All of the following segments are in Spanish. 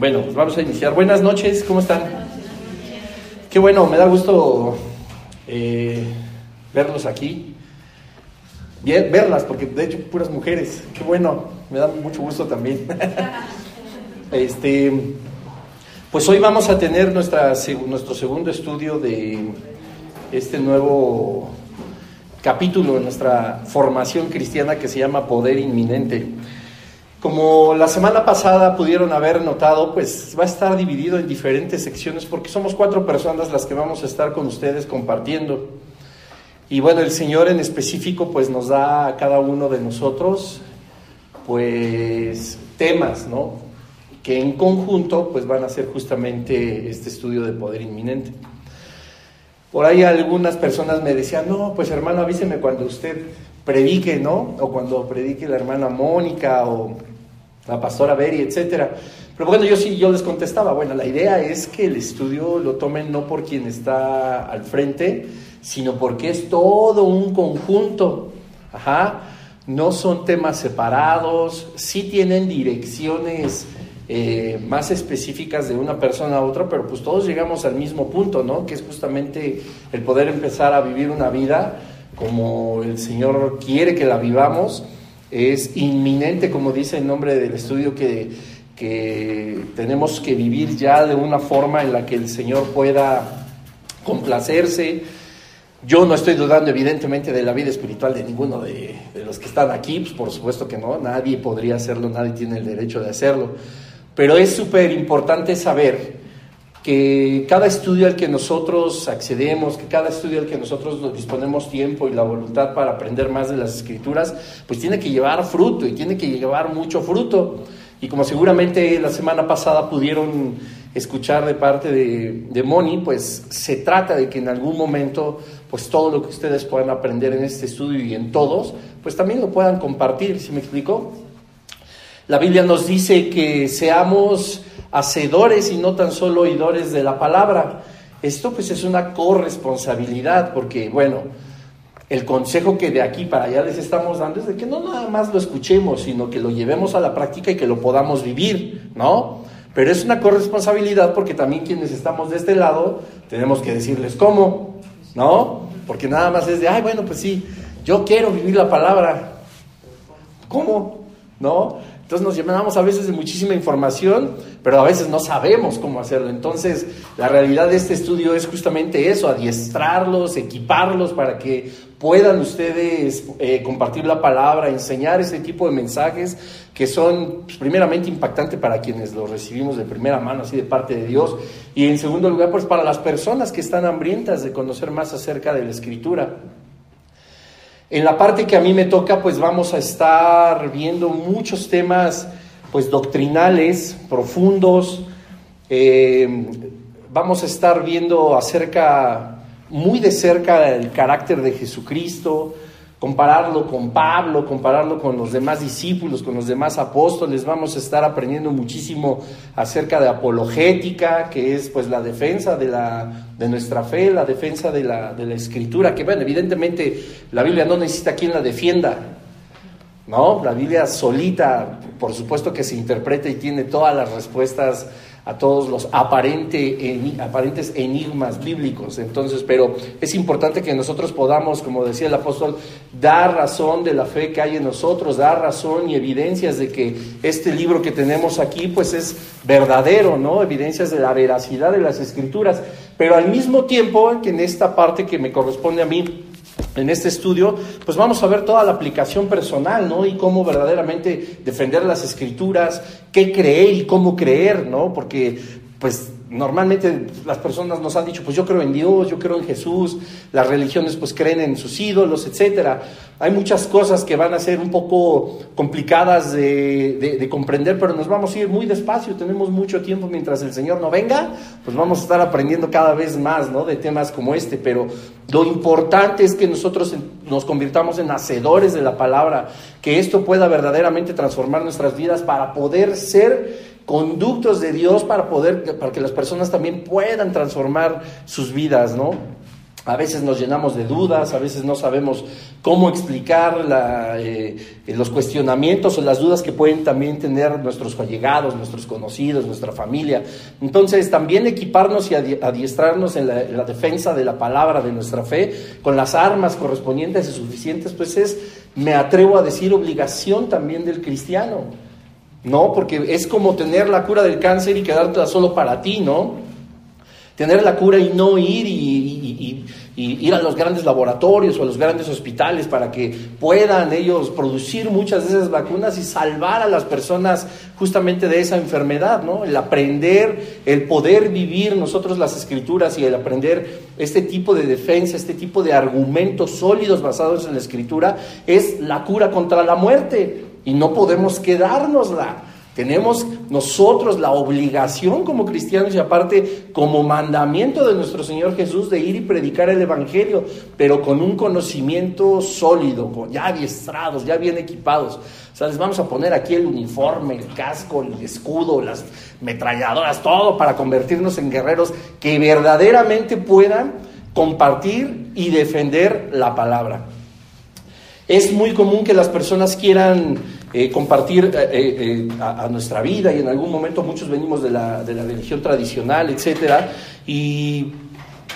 Bueno, pues vamos a iniciar. Buenas noches, ¿cómo están? Qué bueno, me da gusto verlos aquí. Bien, verlas, porque de hecho puras mujeres. Qué bueno, me da mucho gusto también. Pues hoy vamos a tener nuestro segundo estudio de este nuevo capítulo de nuestra formación cristiana que se llama Poder Inminente. Como la semana pasada pudieron haber notado, pues va a estar dividido en diferentes secciones porque somos 4 personas las que vamos a estar con ustedes compartiendo. Y bueno, el Señor en específico pues nos da a cada uno de nosotros pues temas, ¿no? Que en conjunto pues van a ser justamente este estudio de Poder Inminente. Por ahí algunas personas me decían, no, pues hermano, avíseme cuando usted predique, ¿no? O cuando predique la hermana Mónica o la pastora Beri, etcétera. Pero bueno, yo les contestaba, bueno, la idea es que el estudio lo tomen no por quien está al frente, sino porque es todo un conjunto. No son temas separados, sí tienen direcciones más específicas de una persona a otra, pero pues todos llegamos al mismo punto, ¿no? Que es justamente el poder empezar a vivir una vida como el Señor quiere que la vivamos. Es inminente, como dice el nombre del estudio, que tenemos que vivir ya de una forma en la que el Señor pueda complacerse. Yo no estoy dudando evidentemente de la vida espiritual de ninguno de los que están aquí, pues por supuesto que no, nadie podría hacerlo, nadie tiene el derecho de hacerlo, pero es súper importante saber que cada estudio al que nosotros accedemos, que cada estudio al que nosotros nos disponemos tiempo y la voluntad para aprender más de las Escrituras, pues tiene que llevar fruto y tiene que llevar mucho fruto. Y como seguramente la semana pasada pudieron escuchar de parte de Moni, pues se trata de que en algún momento, pues todo lo que ustedes puedan aprender en este estudio y en todos, pues también lo puedan compartir. ¿Sí me explico? La Biblia nos dice que seamos hacedores y no tan solo oidores de la palabra. Esto pues es una corresponsabilidad, porque bueno, el consejo que de aquí para allá les estamos dando es de que no nada más lo escuchemos, sino que lo llevemos a la práctica y que lo podamos vivir, ¿no? Pero es una corresponsabilidad porque también quienes estamos de este lado tenemos que decirles cómo, ¿no? Porque nada más es de, ay, bueno, pues sí, yo quiero vivir la palabra. ¿Cómo? ¿No? Entonces nos llenamos a veces de muchísima información, pero a veces no sabemos cómo hacerlo. Entonces la realidad de este estudio es justamente eso, adiestrarlos, equiparlos para que puedan ustedes compartir la palabra, enseñar ese tipo de mensajes que son pues, primeramente impactantes para quienes los recibimos de primera mano, así de parte de Dios, y en segundo lugar pues para las personas que están hambrientas de conocer más acerca de la Escritura. En la parte que a mí me toca, pues vamos a estar viendo muchos temas, pues doctrinales, profundos. Vamos a estar viendo muy de cerca el carácter de Jesucristo, compararlo con Pablo, compararlo con los demás discípulos, con los demás apóstoles. Vamos a estar aprendiendo muchísimo acerca de apologética, que es pues la defensa de nuestra fe, la defensa de la Escritura, que bueno, evidentemente la Biblia no necesita quien la defienda, ¿no? La Biblia solita, por supuesto que se interpreta y tiene todas las respuestas a todos los aparentes enigmas bíblicos. Entonces, pero es importante que nosotros podamos, como decía el apóstol, dar razón de la fe que hay en nosotros, dar razón y evidencias de que este libro que tenemos aquí pues es verdadero, ¿no? Evidencias de la veracidad de las Escrituras, pero al mismo tiempo que en esta parte que me corresponde a mí en este estudio, pues vamos a ver toda la aplicación personal, ¿no? Y cómo verdaderamente defender las Escrituras, qué creer y cómo creer, ¿no? Porque, pues, normalmente las personas nos han dicho, pues yo creo en Dios, yo creo en Jesús, las religiones pues creen en sus ídolos, etcétera. Hay muchas cosas que van a ser un poco complicadas de comprender, pero nos vamos a ir muy despacio, tenemos mucho tiempo mientras el Señor no venga, pues vamos a estar aprendiendo cada vez más, ¿no? De temas como este, pero lo importante es que nosotros nos convirtamos en hacedores de la palabra, que esto pueda verdaderamente transformar nuestras vidas para poder ser conductos de Para que las personas también puedan transformar sus vidas, ¿no? A veces nos llenamos de dudas, a veces no sabemos cómo explicar los cuestionamientos o las dudas que pueden también tener nuestros allegados, nuestros conocidos, nuestra familia. Entonces, también equiparnos y adiestrarnos en la defensa de la palabra, de nuestra fe, con las armas correspondientes y suficientes, pues es, me atrevo a decir, obligación también del cristiano, ¿no? Porque es como tener la cura del cáncer y quedártela solo para ti, ¿no? Tener la cura y no ir y ir a los grandes laboratorios o a los grandes hospitales para que puedan ellos producir muchas de esas vacunas y salvar a las personas justamente de esa enfermedad, ¿no? El aprender, el poder vivir nosotros las Escrituras y el aprender este tipo de defensa, este tipo de argumentos sólidos basados en la Escritura es la cura contra la muerte y no podemos quedárnosla. Tenemos nosotros la obligación como cristianos y aparte como mandamiento de nuestro Señor Jesús de ir y predicar el Evangelio, pero con un conocimiento sólido, ya adiestrados, ya bien equipados. O sea, les vamos a poner aquí el uniforme, el casco, el escudo, las metralladoras, todo para convertirnos en guerreros que verdaderamente puedan compartir y defender la palabra. Es muy común que las personas quieran compartir a nuestra vida y en algún momento muchos venimos de la religión tradicional, etcétera, y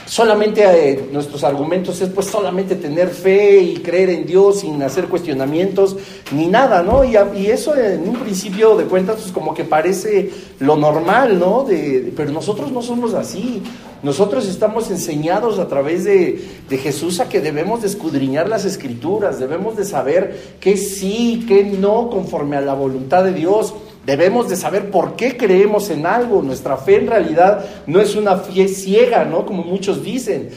solamente nuestros argumentos es pues solamente tener fe y creer en Dios sin hacer cuestionamientos ni nada, ¿no? Y eso en un principio de cuentas pues como que parece lo normal, ¿no? Pero nosotros no somos así. Nosotros estamos enseñados a través de Jesús a que debemos de escudriñar las Escrituras, debemos de saber qué sí, qué no, conforme a la voluntad de Dios. Debemos de saber por qué creemos en algo. Nuestra fe en realidad no es una fe ciega, ¿no? Como muchos dicen.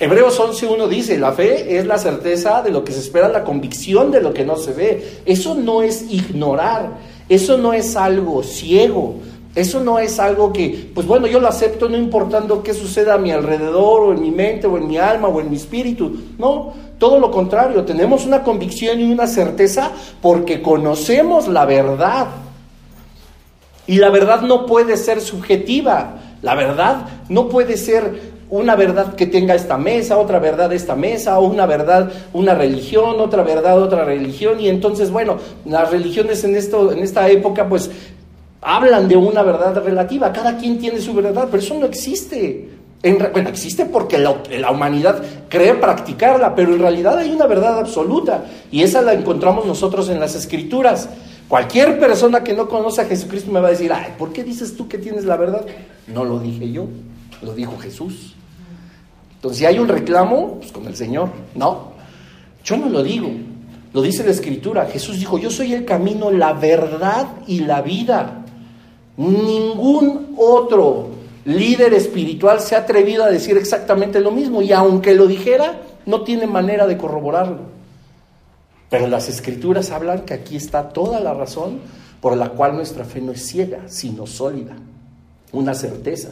Hebreos 11:1 dice, la fe es la certeza de lo que se espera, la convicción de lo que no se ve. Eso no es ignorar, eso no es algo ciego. Eso no es algo que, pues bueno, yo lo acepto no importando qué suceda a mi alrededor, o en mi mente, o en mi alma, o en mi espíritu. No, todo lo contrario, tenemos una convicción y una certeza porque conocemos la verdad. Y la verdad no puede ser subjetiva, la verdad no puede ser una verdad que tenga esta mesa, otra verdad esta mesa, o una verdad, una religión, otra verdad, otra religión. Y entonces, bueno, las religiones en esta época, pues, hablan de una verdad relativa, cada quien tiene su verdad, pero eso no existe. Bueno, existe porque la humanidad cree practicarla, pero en realidad hay una verdad absoluta y esa la encontramos nosotros en las Escrituras. Cualquier persona que no conoce a Jesucristo me va a decir, ay, ¿por qué dices tú que tienes la verdad? No lo dije yo, lo dijo Jesús. Entonces, si hay un reclamo, pues con el Señor. No, yo no lo digo, lo dice la Escritura. Jesús dijo, yo soy el camino, la verdad y la vida. Ningún otro líder espiritual se ha atrevido a decir exactamente lo mismo y aunque lo dijera, no tiene manera de corroborarlo. Pero las Escrituras hablan que aquí está toda la razón por la cual nuestra fe no es ciega, sino sólida, una certeza,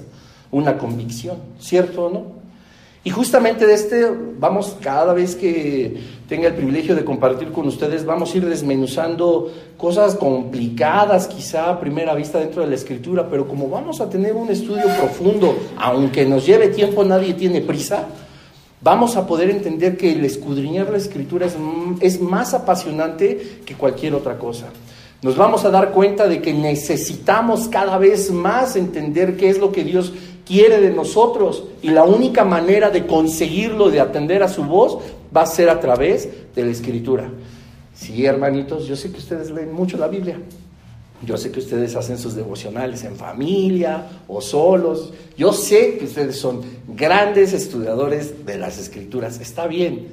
una convicción, ¿cierto o no? Y justamente vamos, cada vez que tenga el privilegio de compartir con ustedes, vamos a ir desmenuzando cosas complicadas quizá a primera vista dentro de la Escritura, pero como vamos a tener un estudio profundo, aunque nos lleve tiempo, nadie tiene prisa, vamos a poder entender que el escudriñar la Escritura es más apasionante que cualquier otra cosa. Nos vamos a dar cuenta de que necesitamos cada vez más entender qué es lo que Dios quiere de nosotros y la única manera de conseguirlo, de atender a su voz, va a ser a través de la Escritura. Sí, hermanitos, yo sé que ustedes leen mucho la Biblia, yo sé que ustedes hacen sus devocionales en familia o solos, yo sé que ustedes son grandes estudiadores de las Escrituras, está bien,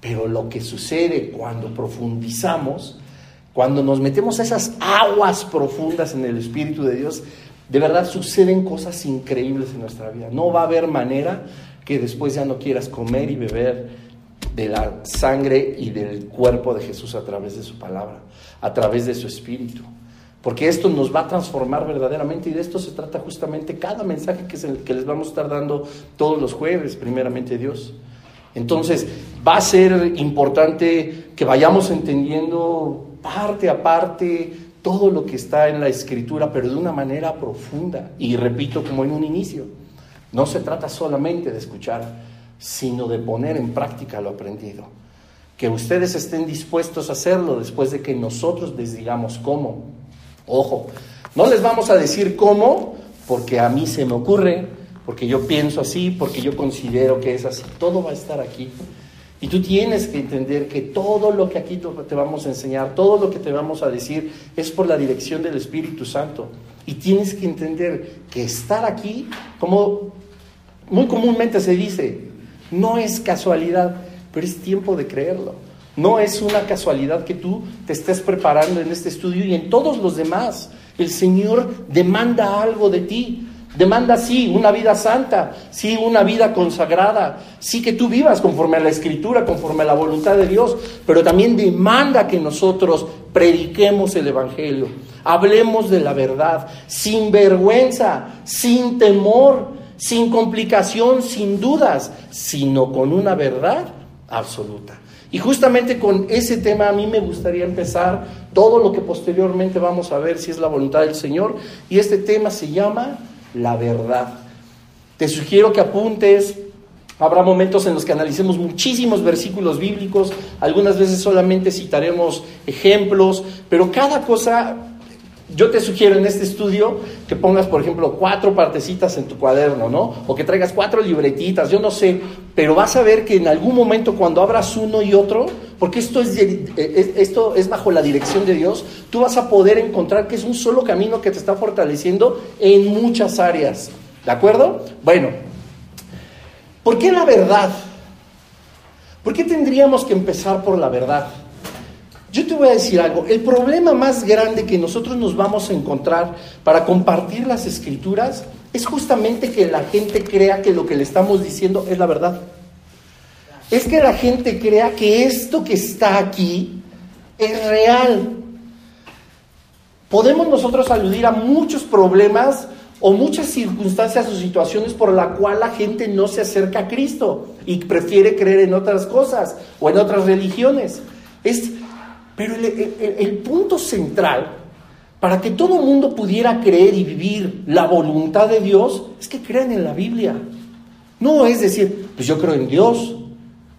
pero lo que sucede cuando profundizamos, cuando nos metemos a esas aguas profundas en el Espíritu de Dios, de verdad suceden cosas increíbles en nuestra vida. No va a haber manera que después ya no quieras comer y beber de la sangre y del cuerpo de Jesús a través de su palabra, a través de su Espíritu. Porque esto nos va a transformar verdaderamente y de esto se trata justamente cada mensaje que les vamos a estar dando todos los jueves, primeramente Dios. Entonces va a ser importante que vayamos entendiendo parte a parte todo lo que está en la Escritura, pero de una manera profunda. Y repito, como en un inicio, no se trata solamente de escuchar, sino de poner en práctica lo aprendido. Que ustedes estén dispuestos a hacerlo después de que nosotros les digamos cómo. Ojo, no les vamos a decir cómo porque a mí se me ocurre, porque yo pienso así, porque yo considero que es así. Todo va a estar aquí. Y tú tienes que entender que todo lo que aquí te vamos a enseñar, todo lo que te vamos a decir es por la dirección del Espíritu Santo. Y tienes que entender que estar aquí, como muy comúnmente se dice, no es casualidad, pero es tiempo de creerlo. No es una casualidad que tú te estés preparando en este estudio y en todos los demás. El Señor demanda algo de ti. Demanda, sí, una vida santa, sí, una vida consagrada, sí que tú vivas conforme a la Escritura, conforme a la voluntad de Dios, pero también demanda que nosotros prediquemos el Evangelio, hablemos de la verdad, sin vergüenza, sin temor, sin complicación, sin dudas, sino con una verdad absoluta. Y justamente con ese tema a mí me gustaría empezar todo lo que posteriormente vamos a ver si es la voluntad del Señor, y este tema se llama la verdad. Te sugiero que apuntes. Habrá momentos en los que analicemos muchísimos versículos bíblicos, algunas veces solamente citaremos ejemplos, pero cada cosa, yo te sugiero en este estudio que pongas, por ejemplo, 4 partecitas en tu cuaderno, ¿no? O que traigas 4 libretitas, yo no sé, pero vas a ver que en algún momento cuando abras uno y otro, porque esto es bajo la dirección de Dios, tú vas a poder encontrar que es un solo camino que te está fortaleciendo en muchas áreas, ¿de acuerdo? Bueno, ¿por qué la verdad? ¿Por qué tendríamos que empezar por la verdad? Yo te voy a decir algo, el problema más grande que nosotros nos vamos a encontrar para compartir las Escrituras es justamente que la gente crea que lo que le estamos diciendo es la verdad. Es que la gente crea que esto que está aquí es real. Podemos nosotros aludir a muchos problemas o muchas circunstancias o situaciones por la cual la gente no se acerca a Cristo y prefiere creer en otras cosas o en otras religiones. Pero el punto central para que todo el mundo pudiera creer y vivir la voluntad de Dios es que crean en la Biblia. No es decir, pues yo creo en Dios,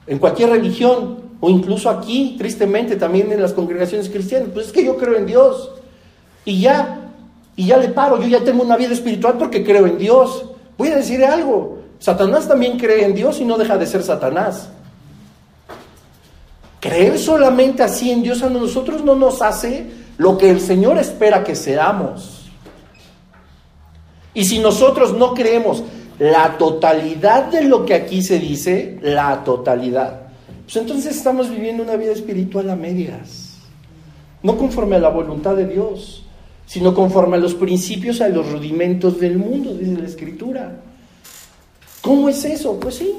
en cualquier religión, o incluso aquí, tristemente, también en las congregaciones cristianas, pues es que yo creo en Dios, y ya le paro, yo ya tengo una vida espiritual porque creo en Dios. Voy a decir algo, Satanás también cree en Dios y no deja de ser Satanás. Creer solamente así en Dios a nosotros no nos hace lo que el Señor espera que seamos. Y si nosotros no creemos la totalidad de lo que aquí se dice, la totalidad, pues entonces estamos viviendo una vida espiritual a medias, no conforme a la voluntad de Dios, sino conforme a los principios, a los rudimentos del mundo, dice la Escritura. ¿Cómo es eso? Pues sí,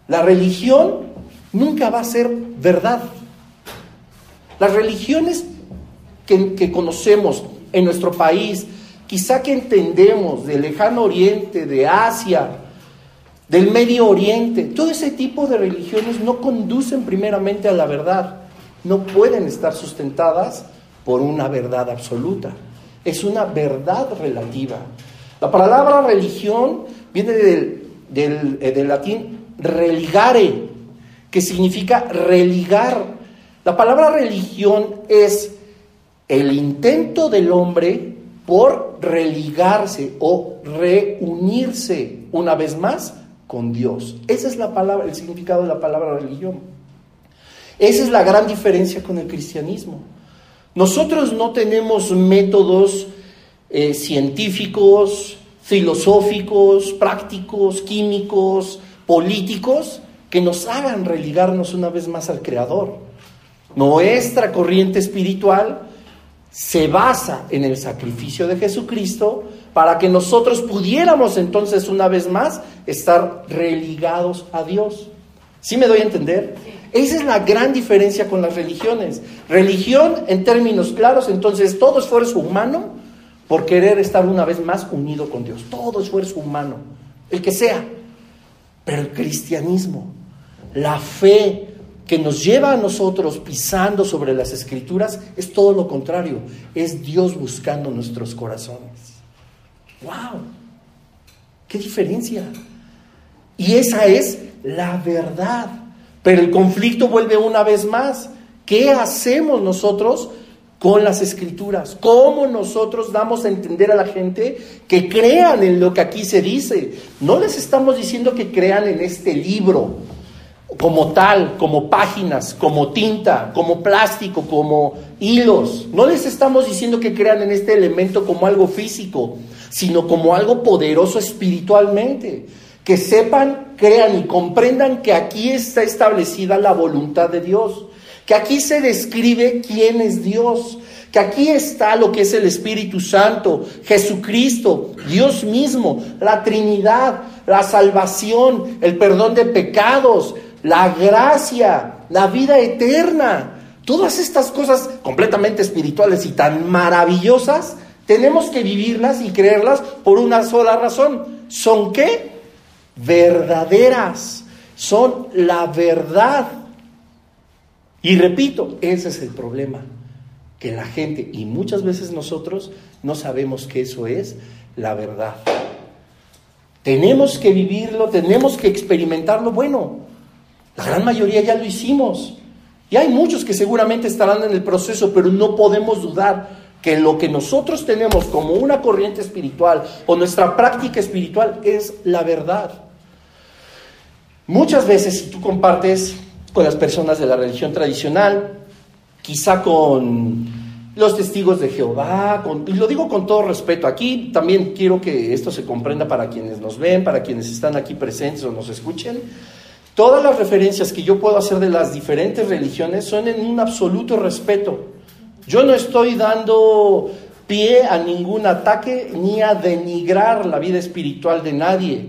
la religión nunca va a ser verdad. Las religiones que conocemos en nuestro país, quizá que entendemos del lejano oriente, de Asia, del Medio Oriente, todo ese tipo de religiones no conducen primeramente a la verdad, no pueden estar sustentadas por una verdad absoluta, es una verdad relativa. La palabra religión viene del latín religare, que significa religar. La palabra religión es el intento del hombre por religarse o reunirse una vez más con Dios. Esa es la palabra, el significado de la palabra religión. Esa es la gran diferencia con el cristianismo. Nosotros no tenemos métodos científicos, filosóficos, prácticos, químicos, políticos que nos hagan religarnos una vez más al Creador. Nuestra corriente espiritual se basa en el sacrificio de Jesucristo para que nosotros pudiéramos entonces una vez más estar religados a Dios. ¿Sí me doy a entender? Esa es la gran diferencia con las religiones. Religión, en términos claros, entonces todo esfuerzo humano por querer estar una vez más unido con Dios. Todo esfuerzo humano, el que sea. Pero el cristianismo, la fe que nos lleva a nosotros pisando sobre las Escrituras, es todo lo contrario. Es Dios buscando nuestros corazones. ¡Wow! ¡Qué diferencia! Y esa es la verdad. Pero el conflicto vuelve una vez más. ¿Qué hacemos nosotros con las Escrituras? ¿Cómo nosotros damos a entender a la gente que crean en lo que aquí se dice? No les estamos diciendo que crean en este libro como tal, como páginas, como tinta, como plástico, como hilos. No les estamos diciendo que crean en este elemento como algo físico, sino como algo poderoso espiritualmente. Que sepan, crean y comprendan que aquí está establecida la voluntad de Dios, que aquí se describe quién es Dios, que aquí está lo que es el Espíritu Santo, Jesucristo, Dios mismo, la Trinidad, la salvación, el perdón de pecados, la gracia, la vida eterna. Todas estas cosas completamente espirituales y tan maravillosas, tenemos que vivirlas y creerlas por una sola razón. ¿Son qué? Verdaderas. Son la verdad. Y repito, ese es el problema, que la gente y muchas veces nosotros no sabemos que eso es la verdad. Tenemos que vivirlo, tenemos que experimentarlo. Bueno, la gran mayoría ya lo hicimos. Y hay muchos que seguramente estarán en el proceso, pero no podemos dudar que lo que nosotros tenemos como una corriente espiritual o nuestra práctica espiritual es la verdad. Muchas veces, si tú compartes con las personas de la religión tradicional, quizá con los testigos de Jehová, y lo digo con todo respeto, aquí también quiero que esto se comprenda para quienes nos ven, para quienes están aquí presentes o nos escuchen. Todas las referencias que yo puedo hacer de las diferentes religiones son en un absoluto respeto. Yo no estoy dando pie a ningún ataque ni a denigrar la vida espiritual de nadie,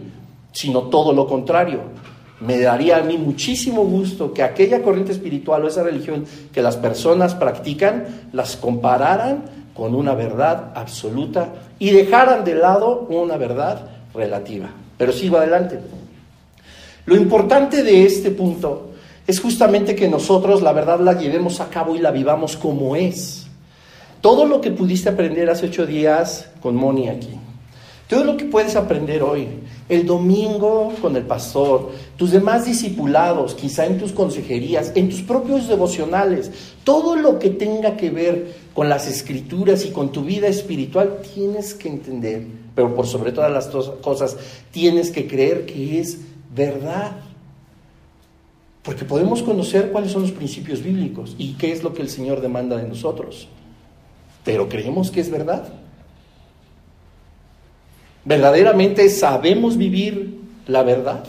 sino todo lo contrario. Me daría a mí muchísimo gusto que aquella corriente espiritual o esa religión que las personas practican, las compararan con una verdad absoluta y dejaran de lado una verdad relativa. Pero sigo adelante. Lo importante de este punto es justamente que nosotros la verdad la llevemos a cabo y la vivamos como es. Todo lo que pudiste aprender hace 8 días con Moni aquí, todo lo que puedes aprender hoy, el domingo con el pastor, tus demás discipulados, quizá en tus consejerías, en tus propios devocionales, todo lo que tenga que ver con las Escrituras y con tu vida espiritual, tienes que entender, pero por sobre todas las cosas, tienes que creer que es verdad. Porque podemos conocer cuáles son los principios bíblicos y qué es lo que el Señor demanda de nosotros. Pero ¿creemos que es verdad? ¿Verdaderamente sabemos vivir la verdad?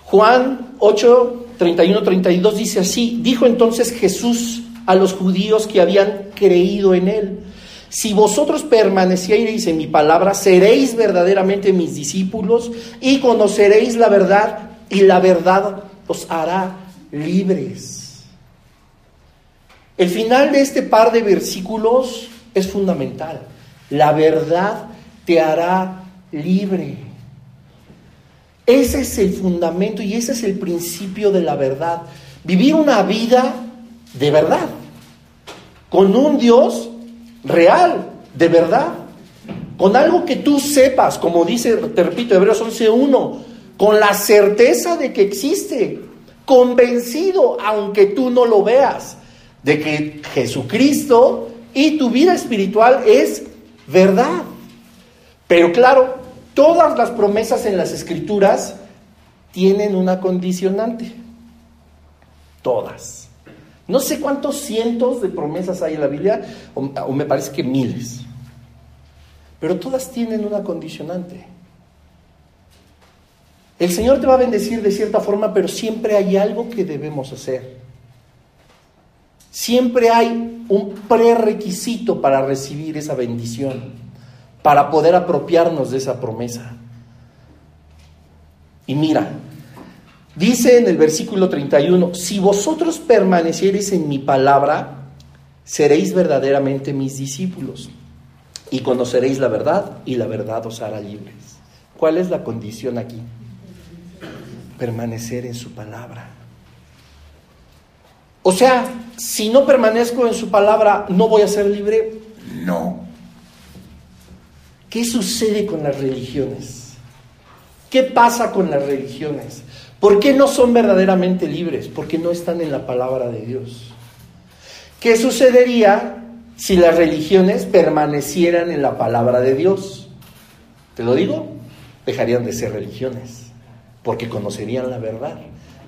Juan 8, 31, 32 dice así: dijo entonces Jesús a los judíos que habían creído en él: si vosotros permaneciereis en mi palabra, seréis verdaderamente mis discípulos y conoceréis la verdad, y la verdad os hará libres. El final de este par de versículos es fundamental. La verdad te hará libre. Ese es el fundamento y ese es el principio de la verdad. Vivir una vida de verdad, con un Dios real, de verdad, con algo que tú sepas, como dice, te repito, Hebreos 11:1, con la certeza de que existe, convencido, aunque tú no lo veas, de que Jesucristo y tu vida espiritual es verdad. Pero claro, todas las promesas en las Escrituras tienen una condicionante. Todas. No sé cuántos cientos de promesas hay en la Biblia, o me parece que miles. Pero todas tienen una condicionante. El Señor te va a bendecir de cierta forma, pero siempre hay algo que debemos hacer. Siempre hay un prerequisito para recibir esa bendición, para poder apropiarnos de esa promesa. Y mira, dice en el versículo 31, si vosotros permaneciereis en mi palabra, seréis verdaderamente mis discípulos y conoceréis la verdad y la verdad os hará libres. ¿Cuál es la condición aquí? Permanecer en su palabra. O sea, si no permanezco en su palabra, ¿no voy a ser libre? No. ¿Qué sucede con las religiones? ¿Qué pasa con las religiones? ¿Por qué no son verdaderamente libres? Porque no están en la palabra de Dios. ¿Qué sucedería si las religiones permanecieran en la palabra de Dios? Te lo digo, dejarían de ser religiones, porque conocerían la verdad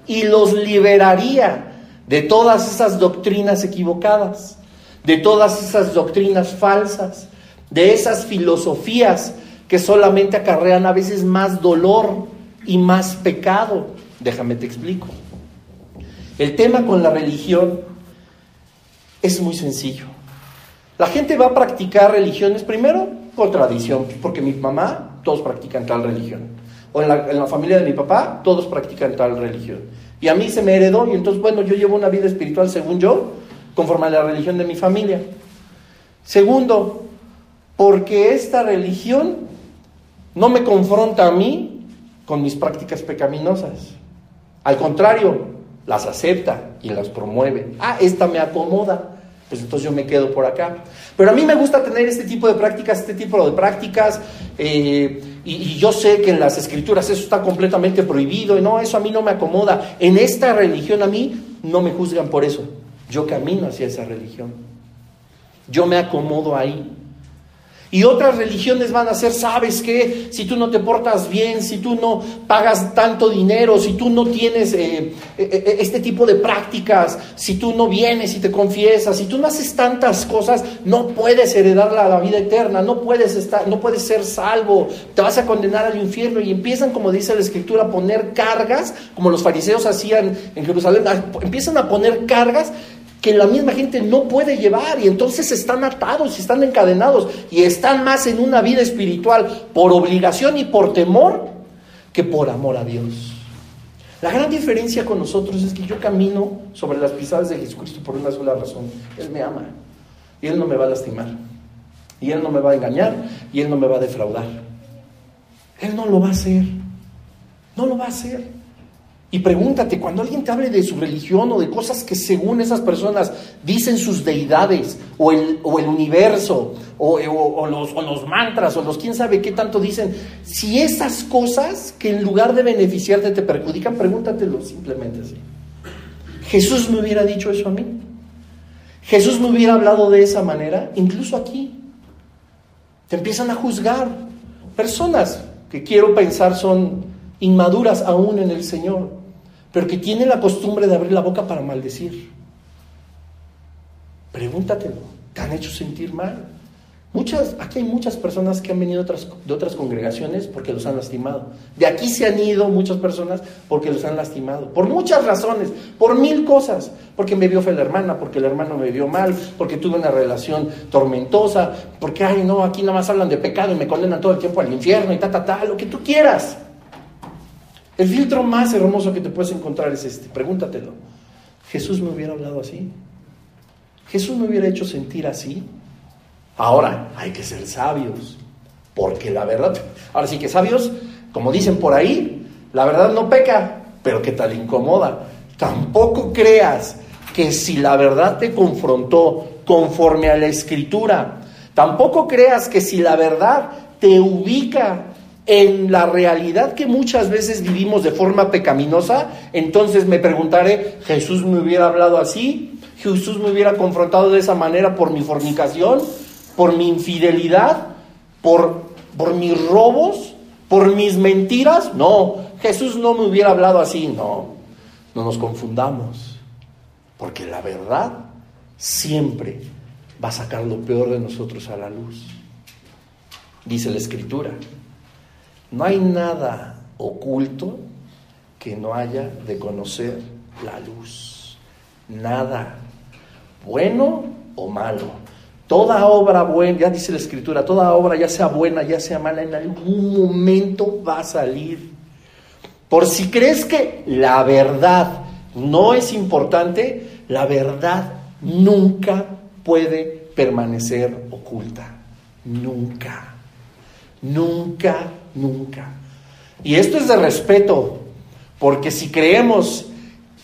y los liberaría de todas esas doctrinas equivocadas, de todas esas doctrinas falsas, de esas filosofías que solamente acarrean a veces más dolor y más pecado. Déjame te explico. El tema con la religión es muy sencillo. La gente va a practicar religiones primero por tradición, porque mi mamá, todos practican tal religión. O en la familia de mi papá, todos practican tal religión. Y a mí se me heredó, y entonces, bueno, yo llevo una vida espiritual, según yo, conforme a la religión de mi familia. Segundo, porque esta religión no me confronta a mí con mis prácticas pecaminosas. Al contrario, las acepta y las promueve. Esta me acomoda, pues entonces yo me quedo por acá. Pero a mí me gusta tener este tipo de prácticas, y yo sé que en las escrituras eso está completamente prohibido, y no, eso a mí no me acomoda. En esta religión a mí no me juzgan por eso. Yo camino hacia esa religión. Yo me acomodo ahí. Y otras religiones van a ser, ¿sabes qué? Si tú no te portas bien, si tú no pagas tanto dinero, si tú no tienes este tipo de prácticas, si tú no vienes y te confiesas, si tú no haces tantas cosas, no puedes heredar la vida eterna, no puedes ser salvo, te vas a condenar al infierno. Y empiezan, como dice la Escritura, a poner cargas, como los fariseos hacían en Jerusalén, empiezan a poner cargas que la misma gente no puede llevar, y entonces están atados y están encadenados y están más en una vida espiritual por obligación y por temor que por amor a Dios. La gran diferencia con nosotros es que yo camino sobre las pisadas de Jesucristo por una sola razón: Él me ama y Él no me va a lastimar, y Él no me va a engañar, y Él no me va a defraudar. Él no lo va a hacer, no lo va a hacer. Y pregúntate, cuando alguien te hable de su religión o de cosas que según esas personas dicen sus deidades, o el universo, o los mantras, o los quién sabe qué tanto dicen, si esas cosas que en lugar de beneficiarte te perjudican, pregúntatelo simplemente así. ¿Jesús me hubiera dicho eso a mí? ¿Jesús me hubiera hablado de esa manera? Incluso aquí te empiezan a juzgar personas que quiero pensar son inmaduras aún en el Señor, pero que tienen la costumbre de abrir la boca para maldecir. Pregúntatelo, ¿te han hecho sentir mal? Aquí hay muchas personas que han venido de otras congregaciones porque los han lastimado. De aquí se han ido muchas personas porque los han lastimado, por muchas razones, por 1000 cosas. Porque me vio fea la hermana, porque el hermano me vio mal, porque tuve una relación tormentosa, porque, aquí nada más hablan de pecado y me condenan todo el tiempo al infierno y lo que tú quieras. El filtro más hermoso que te puedes encontrar es este. Pregúntatelo: ¿Jesús me hubiera hablado así? ¿Jesús me hubiera hecho sentir así? Ahora, hay que ser sabios, porque la verdad, ahora sí que sabios, como dicen por ahí, la verdad no peca, pero ¿qué tal incomoda? Tampoco creas que si la verdad te confrontó conforme a la Escritura, tampoco creas que si la verdad te ubica en la realidad que muchas veces vivimos de forma pecaminosa, entonces me preguntaré, ¿Jesús me hubiera hablado así? ¿Jesús me hubiera confrontado de esa manera por mi fornicación, por mi infidelidad, por mis robos, por mis mentiras? No, Jesús no me hubiera hablado así. No nos confundamos, porque la verdad siempre va a sacar lo peor de nosotros a la luz. Dice la Escritura: no hay nada oculto que no haya de conocer la luz. Nada, bueno o malo. Toda obra buena, ya dice la Escritura, toda obra, ya sea buena, ya sea mala, en algún momento va a salir. Por si crees que la verdad no es importante, la verdad nunca puede permanecer oculta. Nunca. Nunca, nunca. Y esto es de respeto, porque si creemos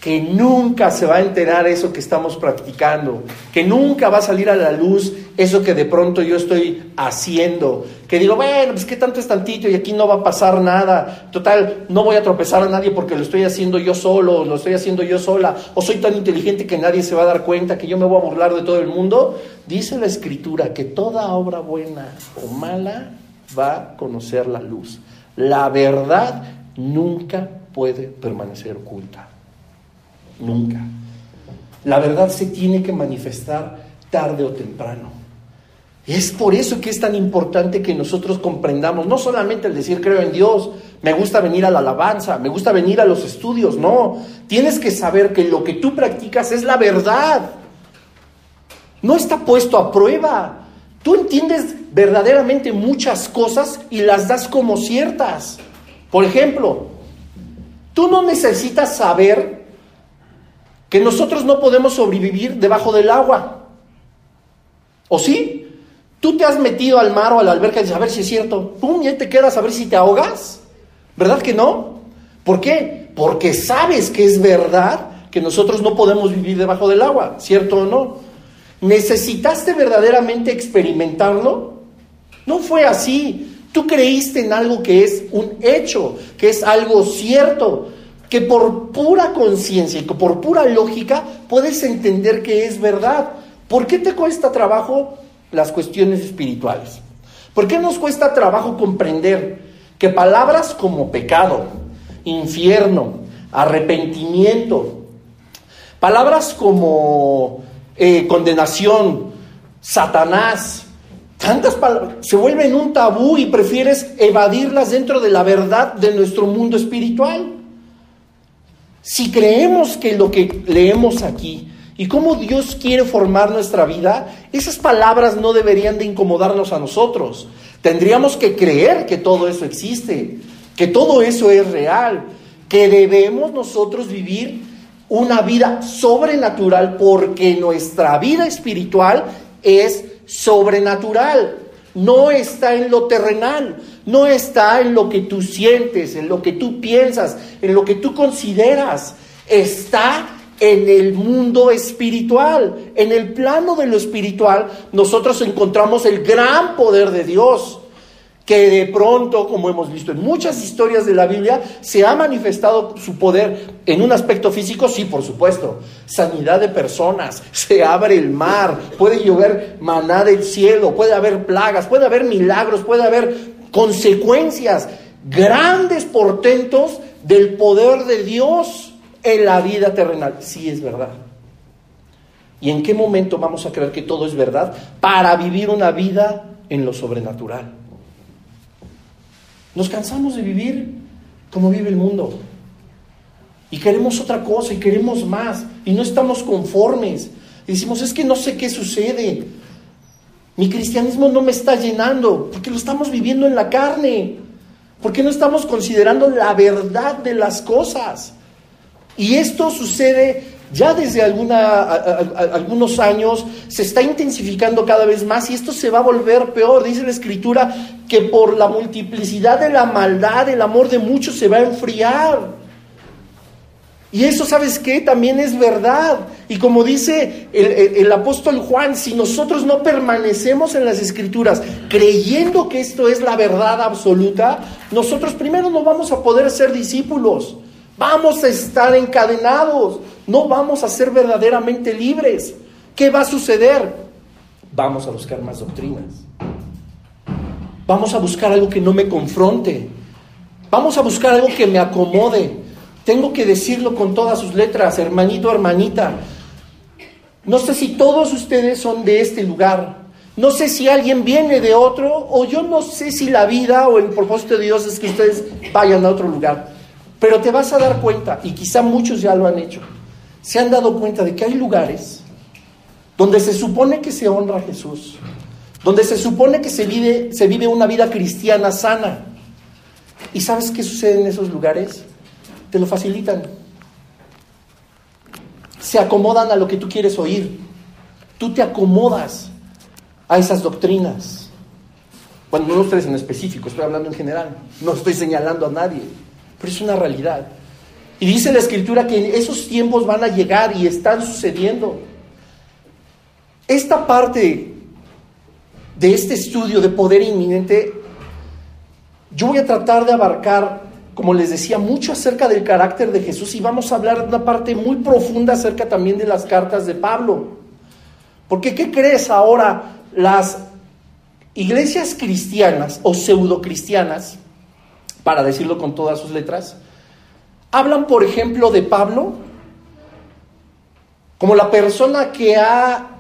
que nunca se va a enterar eso que estamos practicando, que nunca va a salir a la luz eso que de pronto yo estoy haciendo, que digo, bueno, pues qué tanto es tantito y aquí no va a pasar nada, total, no voy a tropezar a nadie porque lo estoy haciendo yo solo, lo estoy haciendo yo sola, o soy tan inteligente que nadie se va a dar cuenta, que yo me voy a burlar de todo el mundo. Dice la Escritura que toda obra buena o mala va a conocer la luz. La verdad nunca puede permanecer oculta. Nunca. La verdad se tiene que manifestar tarde o temprano. Es por eso que es tan importante que nosotros comprendamos, no solamente el decir creo en Dios, me gusta venir a la alabanza, me gusta venir a los estudios, no. Tienes que saber que lo que tú practicas es la verdad. No está puesto a prueba. Tú entiendes verdaderamente muchas cosas y las das como ciertas. Por ejemplo, tú no necesitas saber que nosotros no podemos sobrevivir debajo del agua. ¿O sí? Tú te has metido al mar o a la alberca y dices, a ver si es cierto. Pum, y ahí te quedas a ver si te ahogas. ¿Verdad que no? ¿Por qué? Porque sabes que es verdad que nosotros no podemos vivir debajo del agua, ¿cierto o no? ¿Necesitaste verdaderamente experimentarlo? No fue así. Tú creíste en algo que es un hecho, que es algo cierto, que por pura conciencia y que por pura lógica puedes entender que es verdad. ¿Por qué te cuesta trabajo las cuestiones espirituales? ¿Por qué nos cuesta trabajo comprender que palabras como pecado, infierno, arrepentimiento, palabras como condenación, Satanás, tantas palabras se vuelven un tabú y prefieres evadirlas dentro de la verdad de nuestro mundo espiritual? Si creemos que lo que leemos aquí y cómo Dios quiere formar nuestra vida, esas palabras no deberían de incomodarnos a nosotros. Tendríamos que creer que todo eso existe, que todo eso es real, que debemos nosotros vivir una vida sobrenatural porque nuestra vida espiritual es sobrenatural. No está en lo terrenal, no está en lo que tú sientes, en lo que tú piensas, en lo que tú consideras. Está en el mundo espiritual. En el plano de lo espiritual nosotros encontramos el gran poder de Dios, que de pronto, como hemos visto en muchas historias de la Biblia, se ha manifestado su poder en un aspecto físico, sí, por supuesto. Sanidad de personas, se abre el mar, puede llover maná del cielo, puede haber plagas, puede haber milagros, puede haber consecuencias, grandes portentos del poder de Dios en la vida terrenal. Sí, es verdad. ¿Y en qué momento vamos a creer que todo es verdad para vivir una vida en lo sobrenatural? Nos cansamos de vivir como vive el mundo y queremos otra cosa y queremos más y no estamos conformes y decimos, es que no sé qué sucede, mi cristianismo no me está llenando porque lo estamos viviendo en la carne, porque no estamos considerando la verdad de las cosas. Y esto sucede ya desde algunos años, se está intensificando cada vez más y esto se va a volver peor. Dice la Escritura que por la multiplicidad de la maldad, el amor de muchos se va a enfriar. Y eso, ¿sabes qué? También es verdad. Y como dice el apóstol Juan, si nosotros no permanecemos en las Escrituras creyendo que esto es la verdad absoluta, nosotros primero no vamos a poder ser discípulos. Vamos a estar encadenados, no vamos a ser verdaderamente libres. ¿Qué va a suceder? Vamos a buscar más doctrinas. Vamos a buscar algo que no me confronte. Vamos a buscar algo que me acomode. Tengo que decirlo con todas sus letras, hermanito, hermanita. No sé si todos ustedes son de este lugar. No sé si alguien viene de otro, o yo no sé si la vida o el propósito de Dios es que ustedes vayan a otro lugar. Pero te vas a dar cuenta, y quizá muchos ya lo han hecho, se han dado cuenta de que hay lugares donde se supone que se honra a Jesús, donde se supone que se vive una vida cristiana sana. ¿Y sabes qué sucede en esos lugares? Te lo facilitan. Se acomodan a lo que tú quieres oír. Tú te acomodas a esas doctrinas. Bueno, no ustedes en específico, estoy hablando en general. No estoy señalando a nadie. Pero es una realidad. Y dice la Escritura que esos tiempos van a llegar y están sucediendo. Esta parte de este estudio de poder inminente, yo voy a tratar de abarcar, como les decía, mucho acerca del carácter de Jesús, y vamos a hablar de una parte muy profunda acerca también de las cartas de Pablo. Porque, ¿qué crees ahora? Las iglesias cristianas o pseudocristianas, para decirlo con todas sus letras, hablan, por ejemplo, de Pablo como la persona que ha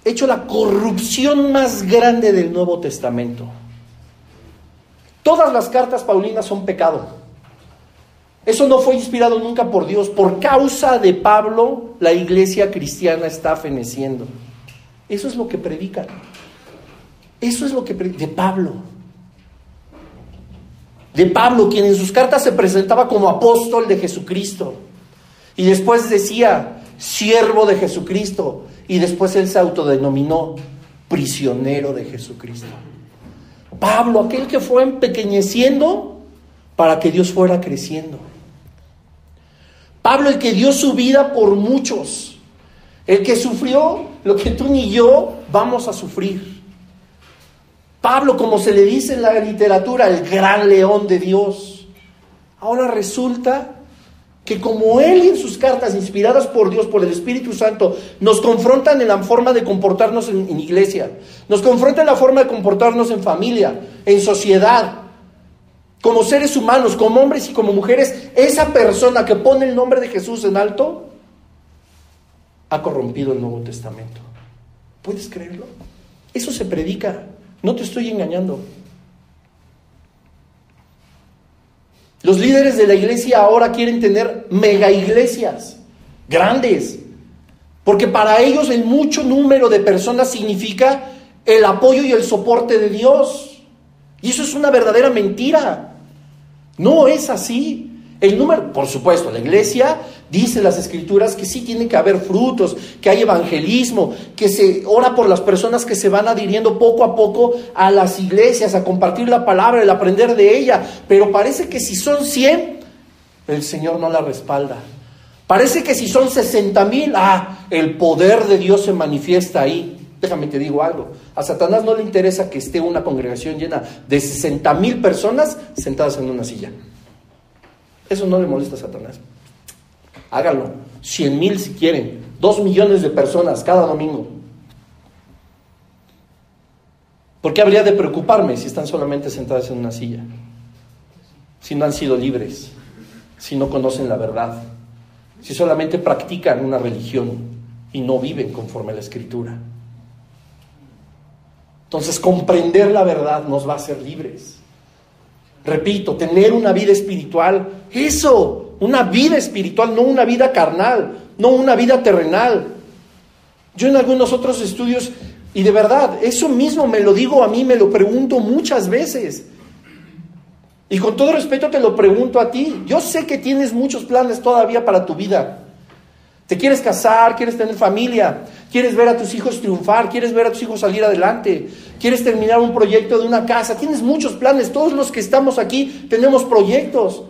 hecho la corrupción más grande del Nuevo Testamento. Todas las cartas paulinas son pecado. Eso no fue inspirado nunca por Dios. Por causa de Pablo, la iglesia cristiana está feneciendo. Eso es lo que predican. Eso es lo que predican de Pablo. De Pablo, quien en sus cartas se presentaba como apóstol de Jesucristo. Y después decía, siervo de Jesucristo. Y después él se autodenominó prisionero de Jesucristo. Pablo, aquel que fue empequeñeciendo para que Dios fuera creciendo. Pablo, el que dio su vida por muchos. El que sufrió lo que tú ni yo vamos a sufrir. Pablo, como se le dice en la literatura, el gran león de Dios. Ahora resulta que como él en sus cartas inspiradas por Dios, por el Espíritu Santo, nos confrontan en la forma de comportarnos en iglesia, nos confrontan en la forma de comportarnos en familia, en sociedad, como seres humanos, como hombres y como mujeres, esa persona que pone el nombre de Jesús en alto, ha corrompido el Nuevo Testamento. ¿Puedes creerlo? Eso se predica, no te estoy engañando. Los líderes de la iglesia ahora quieren tener mega iglesias grandes, porque para ellos el mucho número de personas significa el apoyo y el soporte de Dios. Y eso es una verdadera mentira. No es así. El número, por supuesto, la iglesia dice en las Escrituras que sí tiene que haber frutos, que hay evangelismo, que se ora por las personas que se van adhiriendo poco a poco a las iglesias, a compartir la palabra, el aprender de ella. Pero parece que si son 100, el Señor no la respalda. Parece que si son 60,000, el poder de Dios se manifiesta ahí. Déjame te digo algo, a Satanás no le interesa que esté una congregación llena de 60,000 personas sentadas en una silla. Eso no le molesta a Satanás. Háganlo, 100,000 si quieren, 2 millones de personas cada domingo. ¿Por qué habría de preocuparme si están solamente sentadas en una silla? Si no han sido libres, si no conocen la verdad, si solamente practican una religión y no viven conforme a la Escritura. Entonces, comprender la verdad nos va a hacer libres. Repito, tener una vida espiritual, eso, una vida espiritual, no una vida carnal, no una vida terrenal. Yo en algunos otros estudios, y de verdad, eso mismo me lo digo a mí, me lo pregunto muchas veces. Y con todo respeto te lo pregunto a ti. Yo sé que tienes muchos planes todavía para tu vida. Te quieres casar, quieres tener familia, quieres ver a tus hijos triunfar, quieres ver a tus hijos salir adelante, quieres terminar un proyecto de una casa, tienes muchos planes, todos los que estamos aquí tenemos proyectos.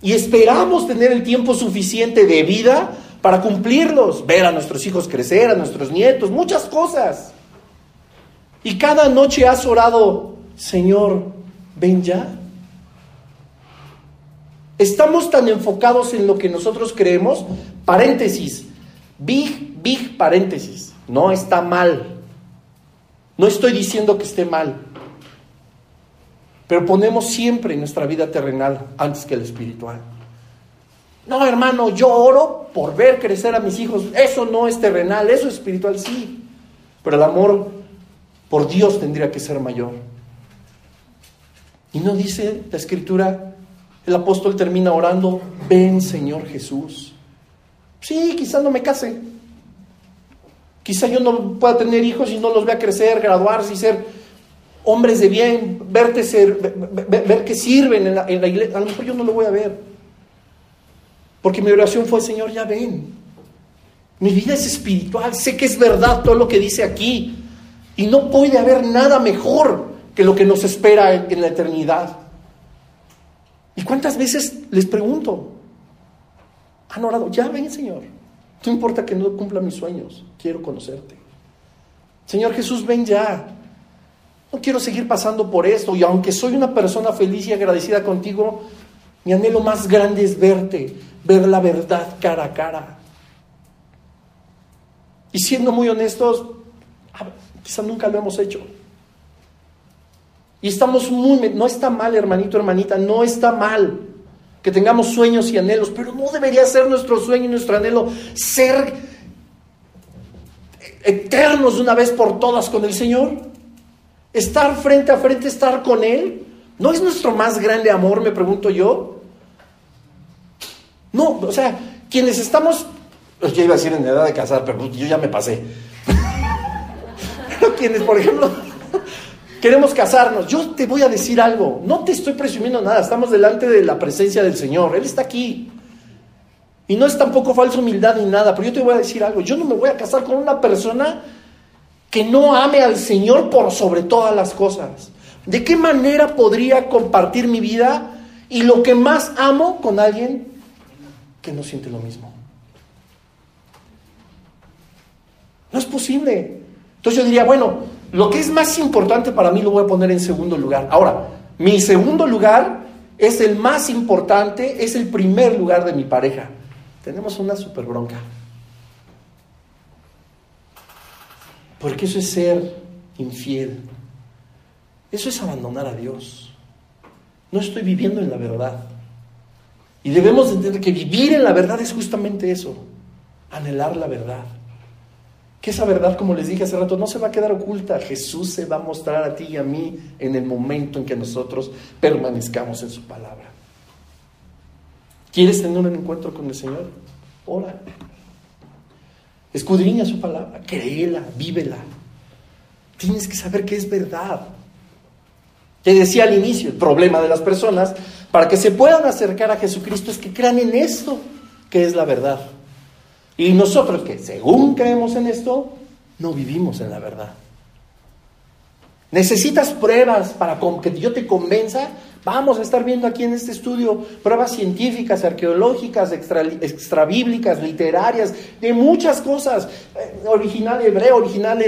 Y esperamos tener el tiempo suficiente de vida para cumplirlos, ver a nuestros hijos crecer, a nuestros nietos, muchas cosas. Y cada noche has orado, Señor, ven ya. Estamos tan enfocados en lo que nosotros creemos, paréntesis, big paréntesis, no está mal, no estoy diciendo que esté mal, pero ponemos siempre nuestra vida terrenal antes que la espiritual. No, hermano, yo oro por ver crecer a mis hijos, eso no es terrenal, eso es espiritual, sí, pero el amor por Dios tendría que ser mayor. Y no dice la Escritura. El apóstol termina orando, ven Señor Jesús. Sí, quizás no me case. Quizá yo no pueda tener hijos y no los vea crecer, graduarse y ser hombres de bien, ver que sirven en la iglesia. A lo mejor yo no lo voy a ver. Porque mi oración fue, Señor, ya ven. Mi vida es espiritual, sé que es verdad todo lo que dice aquí. Y no puede haber nada mejor que lo que nos espera en la eternidad. Y ¿Y cuántas veces les pregunto? ¿Han orado? Ya ven, Señor. No importa que no cumpla mis sueños. Quiero conocerte. Señor Jesús, ven ya. No quiero seguir pasando por esto. Y aunque soy una persona feliz y agradecida contigo, mi anhelo más grande es verte, ver la verdad cara a cara. Y siendo muy honestos, quizás nunca lo hemos hecho. Y estamos no está mal, hermanito, hermanita, no está mal que tengamos sueños y anhelos, pero no debería ser nuestro sueño y nuestro anhelo ser eternos de una vez por todas con el Señor. Estar frente a frente, estar con Él. ¿No es nuestro más grande amor, me pregunto yo? No, o sea, quienes estamos, yo iba a decir en edad de casar, pero yo ya me pasé. Pero quienes, por ejemplo, queremos casarnos, yo te voy a decir algo, no te estoy presumiendo nada, estamos delante de la presencia del Señor, Él está aquí. Y no es tampoco falsa humildad ni nada, pero yo te voy a decir algo, yo no me voy a casar con una persona que no ame al Señor por sobre todas las cosas. ¿De qué manera podría compartir mi vida y lo que más amo con alguien que no siente lo mismo? No es posible. Entonces yo diría, bueno, lo que es más importante para mí lo voy a poner en segundo lugar. Ahora, mi segundo lugar es el más importante, es el primer lugar de mi pareja. Tenemos una súper bronca. Porque eso es ser infiel. Eso es abandonar a Dios. No estoy viviendo en la verdad. Y debemos entender que vivir en la verdad es justamente eso. Anhelar la verdad. Que esa verdad, como les dije hace rato, no se va a quedar oculta. Jesús se va a mostrar a ti y a mí en el momento en que nosotros permanezcamos en su palabra. ¿Quieres tener un encuentro con el Señor? Ora. Escudriña su palabra, créela, vívela. Tienes que saber que es verdad. Te decía al inicio, el problema de las personas, para que se puedan acercar a Jesucristo, es que crean en esto, que es la verdad. Y nosotros que según creemos en esto, no vivimos en la verdad. ¿Necesitas pruebas para que yo te convenza? Vamos a estar viendo aquí en este estudio pruebas científicas, arqueológicas, extrabíblicas, literarias, de muchas cosas. Original hebreo, original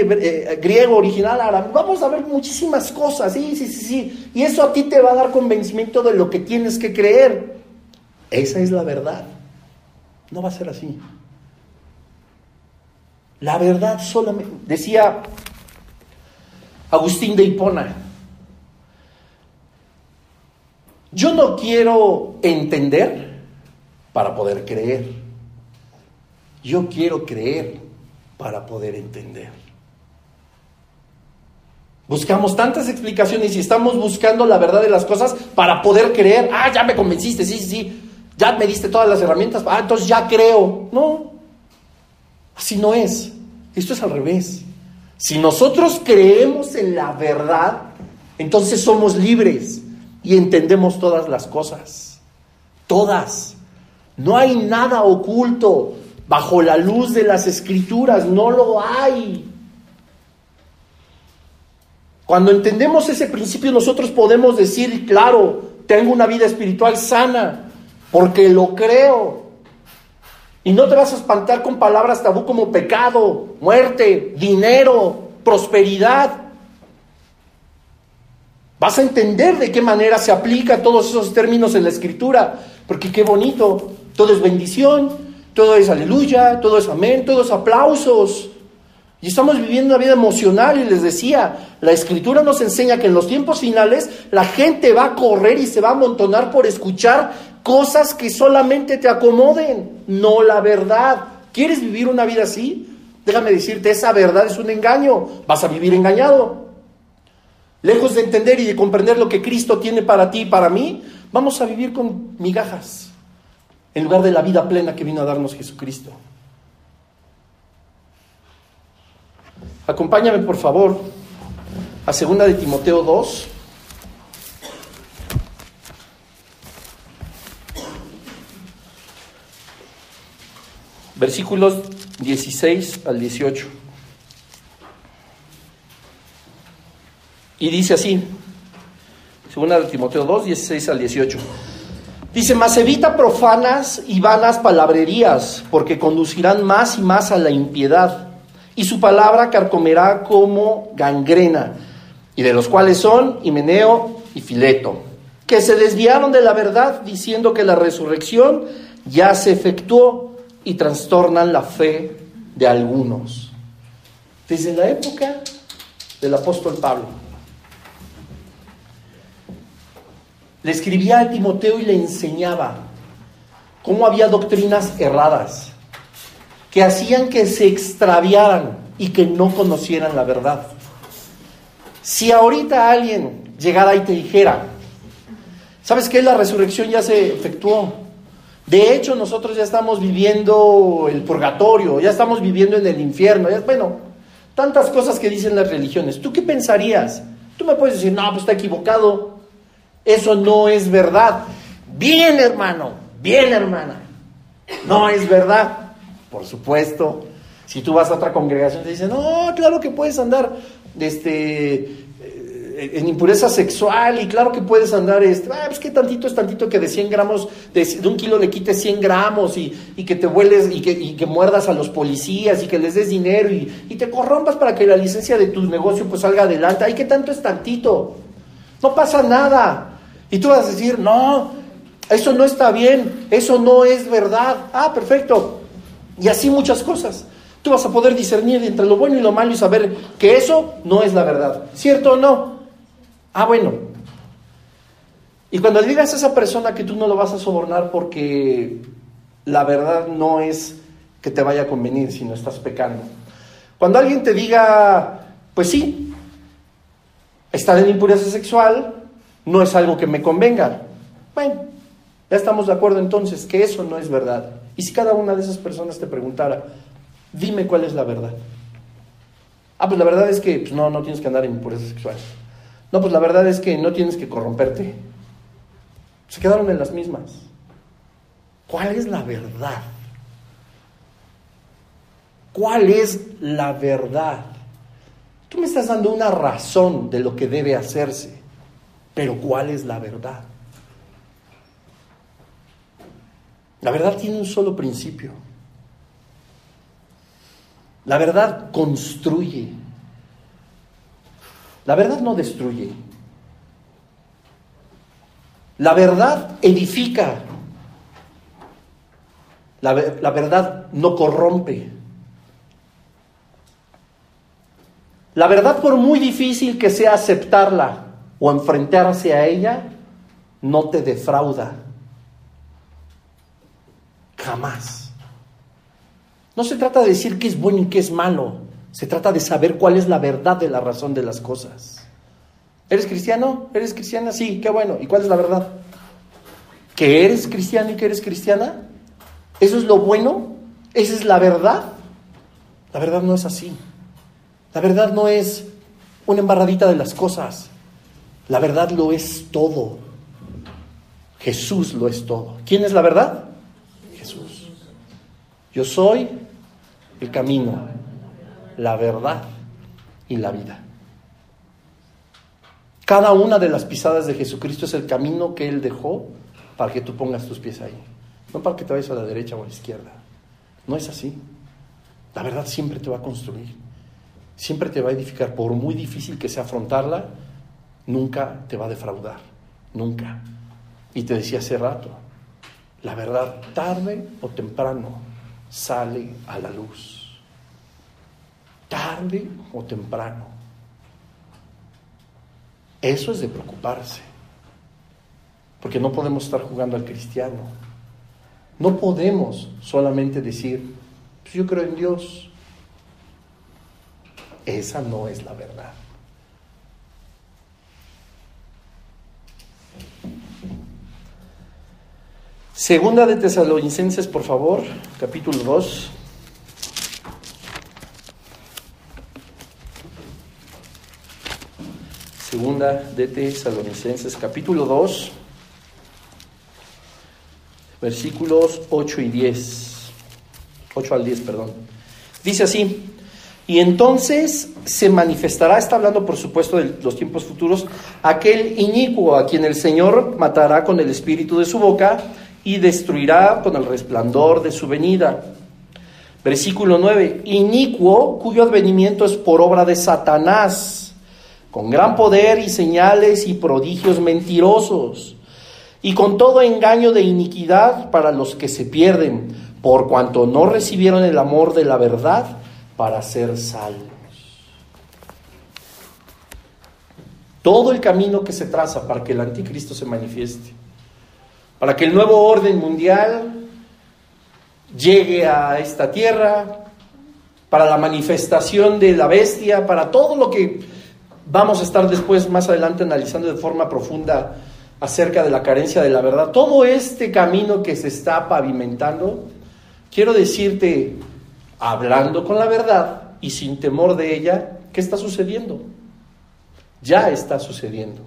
griego, original árabe. Vamos a ver muchísimas cosas, sí. Y eso a ti te va a dar convencimiento de lo que tienes que creer. Esa es la verdad. No va a ser así. La verdad solamente, decía Agustín de Hipona, yo no quiero entender para poder creer. Yo quiero creer para poder entender. Buscamos tantas explicaciones y estamos buscando la verdad de las cosas para poder creer. Ya me convenciste, sí. Ya me diste todas las herramientas. Entonces ya creo. No, así no es. Esto es al revés. Si nosotros creemos en la verdad, entonces somos libres y entendemos todas las cosas. Todas. No hay nada oculto bajo la luz de las Escrituras. No lo hay. Cuando entendemos ese principio, nosotros podemos decir, claro, tengo una vida espiritual sana, porque lo creo. Y no te vas a espantar con palabras tabú como pecado, muerte, dinero, prosperidad. Vas a entender de qué manera se aplica todos esos términos en la Escritura, porque qué bonito, todo es bendición, todo es aleluya, todo es amén, todo es aplausos. Y estamos viviendo una vida emocional y les decía, la Escritura nos enseña que en los tiempos finales la gente va a correr y se va a amontonar por escuchar cosas que solamente te acomoden, no la verdad. ¿Quieres vivir una vida así? Déjame decirte, esa verdad es un engaño, vas a vivir engañado. Lejos de entender y de comprender lo que Cristo tiene para ti y para mí, vamos a vivir con migajas, en lugar de la vida plena que vino a darnos Jesucristo. Acompáñame, por favor, a 2 de Timoteo 2. Versículos 16 al 18. Y dice así, 2 de Timoteo 2, 16 al 18. Dice, mas evita profanas y vanas palabrerías, porque conducirán más y más a la impiedad, y su palabra carcomerá como gangrena, y de los cuales son Himeneo y Fileto, que se desviaron de la verdad, diciendo que la resurrección ya se efectuó, y trastornan la fe de algunos. Desde la época del apóstol Pablo, le escribía a Timoteo y le enseñaba cómo había doctrinas erradas que hacían que se extraviaran y que no conocieran la verdad. Si ahorita alguien llegara y te dijera, ¿sabes qué? La resurrección ya se efectuó. De hecho, nosotros ya estamos viviendo el purgatorio, ya estamos viviendo en el infierno. Bueno, tantas cosas que dicen las religiones. ¿Tú qué pensarías? Tú me puedes decir, no, pues está equivocado. Eso no es verdad. Bien, hermano, bien, hermana. No es verdad. Por supuesto. Si tú vas a otra congregación te dicen, no, claro que puedes andar en impureza sexual, y claro que puedes andar, pues que tantito es tantito, que de 100 gramos, de 1 kilo le quites 100 gramos, y que te vueles, y que muerdas a los policías, y que les des dinero, y te corrompas para que la licencia de tu negocio pues salga adelante. Ay, ¿qué tanto es tantito? No pasa nada. Y tú vas a decir, no, eso no está bien, eso no es verdad. Ah, perfecto. Y así muchas cosas. Tú vas a poder discernir entre lo bueno y lo malo y saber que eso no es la verdad. ¿Cierto o no? Ah, bueno. Y cuando le digas a esa persona que tú no lo vas a sobornar porque la verdad no es que te vaya a convenir, sino estás pecando. Cuando alguien te diga, pues sí, estar en impureza sexual no es algo que me convenga. Bueno, ya estamos de acuerdo entonces que eso no es verdad. Y si cada una de esas personas te preguntara, dime cuál es la verdad. Ah, pues la verdad es que pues no tienes que andar en impureza sexual. No, pues la verdad es que no tienes que corromperte. Se quedaron en las mismas. ¿Cuál es la verdad? ¿Cuál es la verdad? Tú me estás dando una razón de lo que debe hacerse, pero ¿cuál es la verdad? La verdad tiene un solo principio. La verdad construye. La verdad no destruye. La verdad edifica. La verdad no corrompe. La verdad, por muy difícil que sea aceptarla o enfrentarse a ella, no te defrauda. Jamás. No se trata de decir qué es bueno y qué es malo. Se trata de saber cuál es la verdad de la razón de las cosas. ¿Eres cristiano? ¿Eres cristiana? Sí, qué bueno. ¿Y cuál es la verdad? ¿Que eres cristiano y que eres cristiana? ¿Eso es lo bueno? ¿Esa es la verdad? La verdad no es así. La verdad no es una embarradita de las cosas. La verdad lo es todo. Jesús lo es todo. ¿Quién es la verdad? Jesús. Yo soy el camino, la verdad y la vida. Cada una de las pisadas de Jesucristo es el camino que Él dejó para que tú pongas tus pies ahí. No para que te vayas a la derecha o a la izquierda. No es así. La verdad siempre te va a construir. Siempre te va a edificar. Por muy difícil que sea afrontarla, nunca te va a defraudar. Nunca. Y te decía hace rato, la verdad tarde o temprano sale a la luz. Tarde o temprano. Eso es de preocuparse. Porque no podemos estar jugando al cristiano. No podemos solamente decir, pues yo creo en Dios. Esa no es la verdad. Segunda de Tesalonicenses, por favor, capítulo 2. Segunda de Tesalonicenses, capítulo 2, versículos 8 y 10. 8 al 10, perdón. Dice así: Y entonces se manifestará, está hablando por supuesto de los tiempos futuros, aquel inicuo a quien el Señor matará con el espíritu de su boca y destruirá con el resplandor de su venida. Versículo 9, inicuo cuyo advenimiento es por obra de Satanás, con gran poder y señales y prodigios mentirosos, y con todo engaño de iniquidad para los que se pierden, por cuanto no recibieron el amor de la verdad para ser salvos. Todo el camino que se traza para que el anticristo se manifieste, para que el nuevo orden mundial llegue a esta tierra, para la manifestación de la bestia, para todo lo que vamos a estar después, más adelante, analizando de forma profunda acerca de la carencia de la verdad. Todo este camino que se está pavimentando, quiero decirte, hablando con la verdad y sin temor de ella, ¿qué está sucediendo? Ya está sucediendo.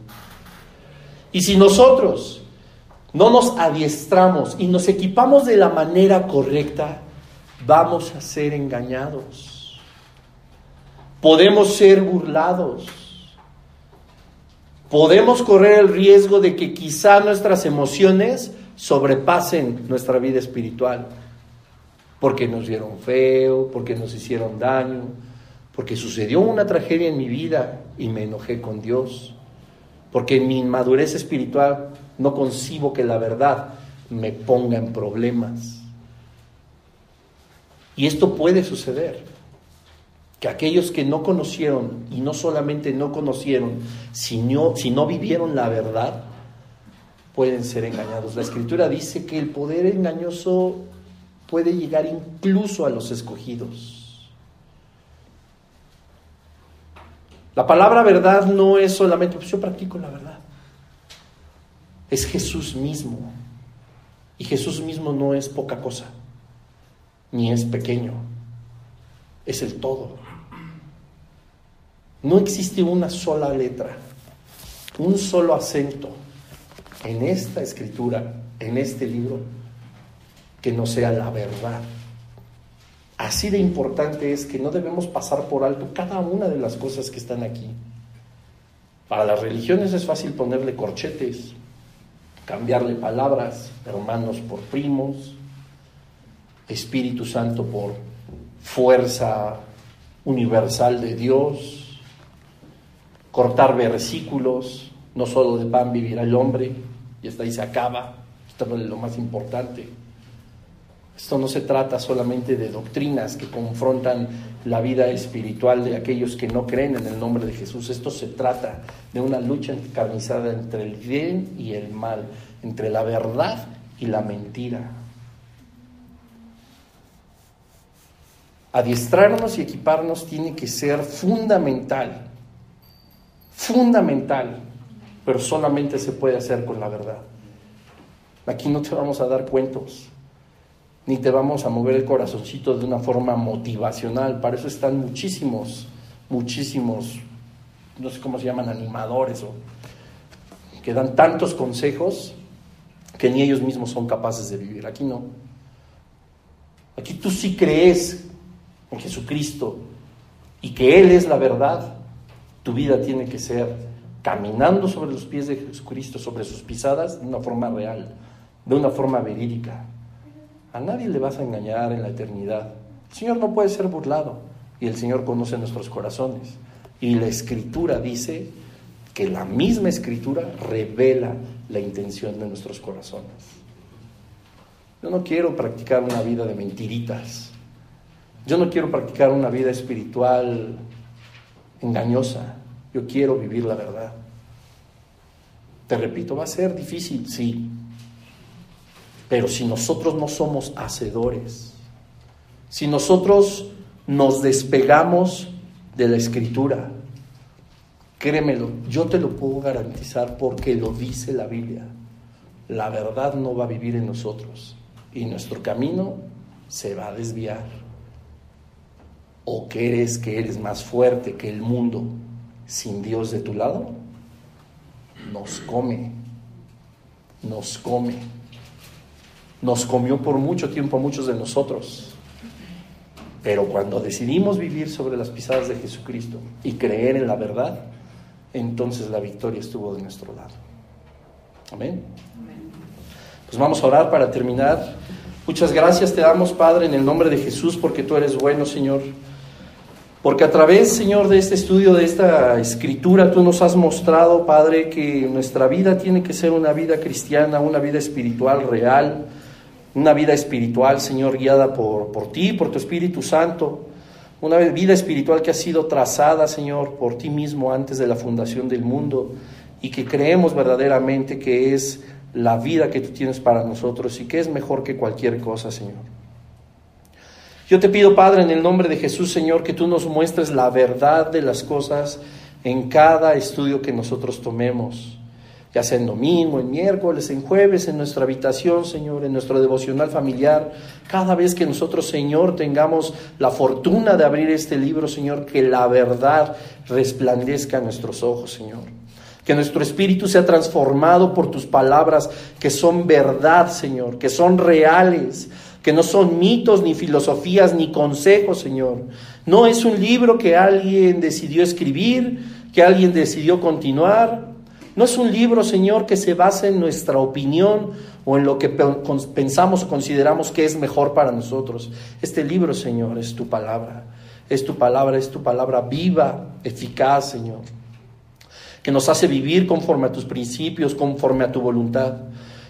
Y si nosotros no nos adiestramos y nos equipamos de la manera correcta, vamos a ser engañados. Podemos ser burlados. Podemos correr el riesgo de que quizá nuestras emociones sobrepasen nuestra vida espiritual, porque nos vieron feo, porque nos hicieron daño, porque sucedió una tragedia en mi vida y me enojé con Dios, porque en mi inmadurez espiritual no concibo que la verdad me ponga en problemas. Y esto puede suceder, que aquellos que no conocieron, y no solamente no conocieron, sino vivieron la verdad, pueden ser engañados. La Escritura dice que el poder engañoso puede llegar incluso a los escogidos. La palabra verdad no es solamente, pues yo practico la verdad. Es Jesús mismo. Y Jesús mismo no es poca cosa, ni es pequeño. Es el todo. No existe una sola letra, un solo acento en esta escritura, en este libro, que no sea la verdad. Así de importante es que no debemos pasar por alto cada una de las cosas que están aquí. Para las religiones es fácil ponerle corchetes, cambiarle palabras, hermanos por primos, Espíritu Santo por fuerza universal de Dios, cortar versículos, no solo de pan vivirá el hombre, y hasta ahí se acaba. Esto no es lo más importante. Esto no se trata solamente de doctrinas que confrontan la vida espiritual de aquellos que no creen en el nombre de Jesús. Esto se trata de una lucha encarnizada entre el bien y el mal, entre la verdad y la mentira. Adiestrarnos y equiparnos tiene que ser fundamental, pero solamente se puede hacer con la verdad. Aquí no te vamos a dar cuentos, ni te vamos a mover el corazoncito de una forma motivacional. Para eso están muchísimos, no sé cómo se llaman, animadores, o que dan tantos consejos que ni ellos mismos son capaces de vivir. Aquí no. Aquí tú sí crees en Jesucristo y que Él es la verdad. Tu vida tiene que ser caminando sobre los pies de Jesucristo, sobre sus pisadas, de una forma real, de una forma verídica. A nadie le vas a engañar en la eternidad. El Señor no puede ser burlado y el Señor conoce nuestros corazones. Y la Escritura dice que la misma Escritura revela la intención de nuestros corazones. Yo no quiero practicar una vida de mentiritas. Yo no quiero practicar una vida espiritual engañosa. Yo quiero vivir la verdad. Te repito, va a ser difícil, sí. Pero si nosotros no somos hacedores, si nosotros nos despegamos de la Escritura, créemelo, yo te lo puedo garantizar porque lo dice la Biblia. La verdad no va a vivir en nosotros y nuestro camino se va a desviar. ¿O crees que eres más fuerte que el mundo sin Dios de tu lado? Nos come. Nos comió por mucho tiempo a muchos de nosotros. Pero cuando decidimos vivir sobre las pisadas de Jesucristo y creer en la verdad, entonces la victoria estuvo de nuestro lado. Amén. Pues vamos a orar para terminar. Muchas gracias te damos, Padre, en el nombre de Jesús, porque tú eres bueno, Señor. Porque a través, Señor, de este estudio, de esta escritura, tú nos has mostrado, Padre, que nuestra vida tiene que ser una vida cristiana, una vida espiritual real, una vida espiritual, Señor, guiada por ti, por tu Espíritu Santo, una vida espiritual que ha sido trazada, Señor, por ti mismo antes de la fundación del mundo, y que creemos verdaderamente que es la vida que tú tienes para nosotros y que es mejor que cualquier cosa, Señor. Yo te pido, Padre, en el nombre de Jesús, Señor, que tú nos muestres la verdad de las cosas en cada estudio que nosotros tomemos, ya sea en domingo, en miércoles, en jueves, en nuestra habitación, Señor, en nuestro devocional familiar. Cada vez que nosotros, Señor, tengamos la fortuna de abrir este libro, Señor, que la verdad resplandezca a nuestros ojos, Señor. Que nuestro espíritu sea transformado por tus palabras, que son verdad, Señor, que son reales, que no son mitos, ni filosofías, ni consejos, Señor. No es un libro que alguien decidió escribir, que alguien decidió continuar. No es un libro, Señor, que se base en nuestra opinión o en lo que pensamos o consideramos que es mejor para nosotros. Este libro, Señor, es tu palabra. Es tu palabra viva, eficaz, Señor, que nos hace vivir conforme a tus principios, conforme a tu voluntad.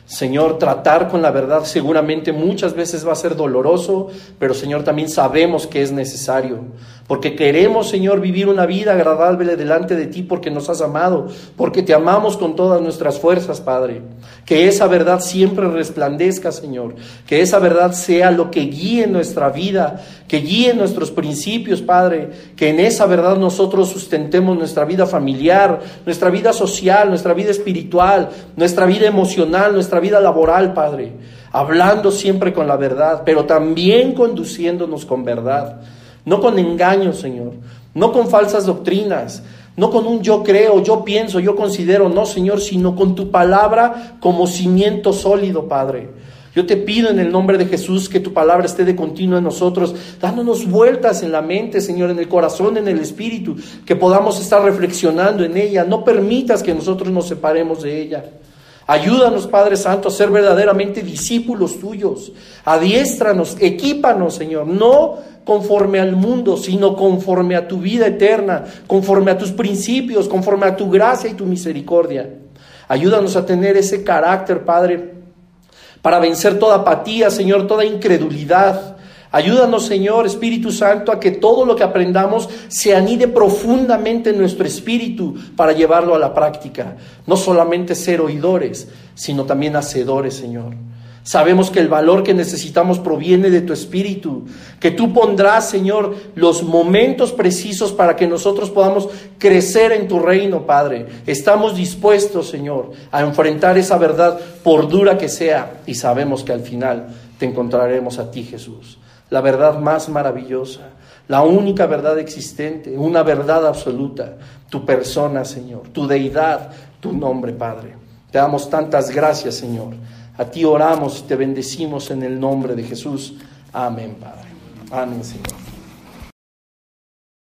Señor, tratar con la verdad seguramente muchas veces va a ser doloroso, pero Señor, también sabemos que es necesario, porque queremos, Señor, vivir una vida agradable delante de ti, porque nos has amado, porque te amamos con todas nuestras fuerzas, Padre. Que esa verdad siempre resplandezca, Señor, que esa verdad sea lo que guíe nuestra vida, que guíe nuestros principios, Padre, que en esa verdad nosotros sustentemos nuestra vida familiar, nuestra vida social, nuestra vida espiritual, nuestra vida emocional, nuestra vida laboral, Padre, hablando siempre con la verdad, pero también conduciéndonos con verdad, no con engaños, Señor, no con falsas doctrinas, no con un yo creo, yo pienso, yo considero, no, Señor, sino con tu palabra como cimiento sólido, Padre. Yo te pido en el nombre de Jesús que tu palabra esté de continuo en nosotros, dándonos vueltas en la mente, Señor, en el corazón, en el espíritu, que podamos estar reflexionando en ella. No permitas que nosotros nos separemos de ella. Ayúdanos, Padre Santo, a ser verdaderamente discípulos tuyos. Adiéstranos, equípanos, Señor, no conforme al mundo, sino conforme a tu vida eterna, conforme a tus principios, conforme a tu gracia y tu misericordia. Ayúdanos a tener ese carácter, Padre, para vencer toda apatía, Señor, toda incredulidad. Ayúdanos, Señor, Espíritu Santo, a que todo lo que aprendamos se anide profundamente en nuestro espíritu para llevarlo a la práctica. No solamente ser oidores, sino también hacedores, Señor. Sabemos que el valor que necesitamos proviene de tu Espíritu, que tú pondrás, Señor, los momentos precisos para que nosotros podamos crecer en tu reino, Padre. Estamos dispuestos, Señor, a enfrentar esa verdad por dura que sea, y sabemos que al final te encontraremos a ti, Jesús, la verdad más maravillosa, la única verdad existente, una verdad absoluta, tu persona, Señor, tu deidad, tu nombre, Padre. Te damos tantas gracias, Señor. A ti oramos y te bendecimos en el nombre de Jesús. Amén, Padre. Amén, Señor.